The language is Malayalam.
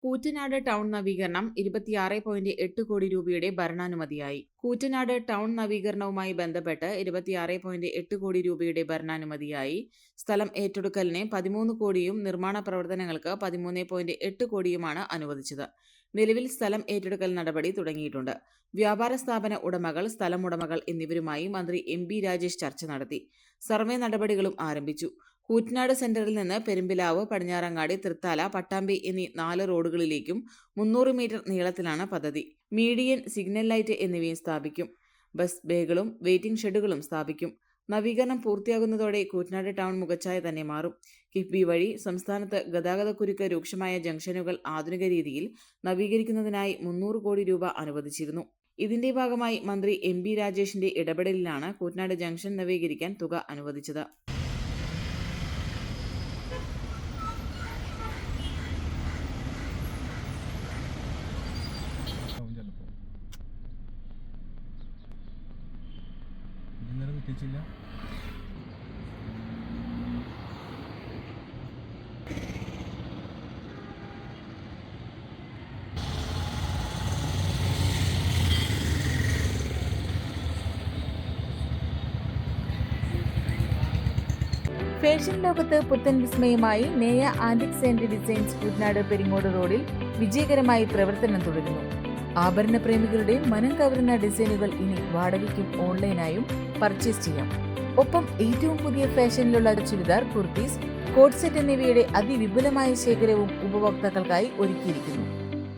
കൂറ്റനാട് ടൗൺ നവീകരണം 26.8 കോടി രൂപയുടെ ഭരണാനുമതിയായി. കൂറ്റനാട് ടൗൺ നവീകരണവുമായി ബന്ധപ്പെട്ട് 26.8 കോടി രൂപയുടെ ഭരണാനുമതിയായി. സ്ഥലം ഏറ്റെടുക്കലിന് 13 കോടിയും നിർമ്മാണ പ്രവർത്തനങ്ങൾക്ക് 13.8 കോടിയുമാണ് അനുവദിച്ചത്. നിലവിൽ സ്ഥലം ഏറ്റെടുക്കൽ നടപടി തുടങ്ങിയിട്ടുണ്ട്. വ്യാപാര സ്ഥാപന ഉടമകൾ, സ്ഥലമുടമകൾ എന്നിവരുമായി മന്ത്രി എം.ബി. രാജേഷ് ചർച്ച നടത്തി. സർവേ നടപടികളും ആരംഭിച്ചു. കൂറ്റനാട് സെന്ററിൽ നിന്ന് പെരുമ്പിലാവ്, പടിഞ്ഞാറങ്ങാടി, തൃത്താല, പട്ടാമ്പി എന്നീ 4 റോഡുകളിലേക്കും 300 മീറ്റർ നീളത്തിലാണ് പദ്ധതി. മീഡിയൻ, സിഗ്നൽ ലൈറ്റ് എന്നിവയും സ്ഥാപിക്കും. ബസ് ബേകളും വെയിറ്റിംഗ് ഷെഡുകളും സ്ഥാപിക്കും. നവീകരണം പൂർത്തിയാകുന്നതോടെ കൂറ്റനാട് ടൗൺ മുഖച്ഛായ തന്നെ മാറും. കിഫ്ബി വഴി സംസ്ഥാനത്ത് ഗതാഗതക്കുരുക്ക് രൂക്ഷമായ ജംഗ്ഷനുകൾ ആധുനിക രീതിയിൽ നവീകരിക്കുന്നതിനായി 300 കോടി രൂപ അനുവദിച്ചിരുന്നു. ഇതിന്റെ ഭാഗമായി മന്ത്രി എം.ബി. രാജേഷിന്റെ ഇടപെടലിലാണ് കൂറ്റനാട് ജംഗ്ഷൻ നവീകരിക്കാൻ തുക അനുവദിച്ചത്. ഫാഷൻ ലോകത്ത് പുത്തൻ വിസ്മയമായി Neya antiques and designs Koottanad Peringode റോഡിൽ വിജയകരമായി പ്രവർത്തനം തുടരുന്നു. ആഭരണ പ്രേമികളുടെ മനം കവരുന്ന ഡിസൈനുകൾ ഇനി വാടകയ്ക്കും ഓൺലൈനായും പർച്ചേസ് ചെയ്യാം. ഒപ്പം ഏറ്റവും പുതിയ ഫാഷനിലുള്ള ചുരിദാർ, കുർത്തീസ്, കോട്ട് സെറ്റ് എന്നിവയുടെ അതിവിപുലമായ ശേഖരവും ഉപഭോക്താക്കൾക്കായി ഒരുക്കിയിരിക്കുന്നു.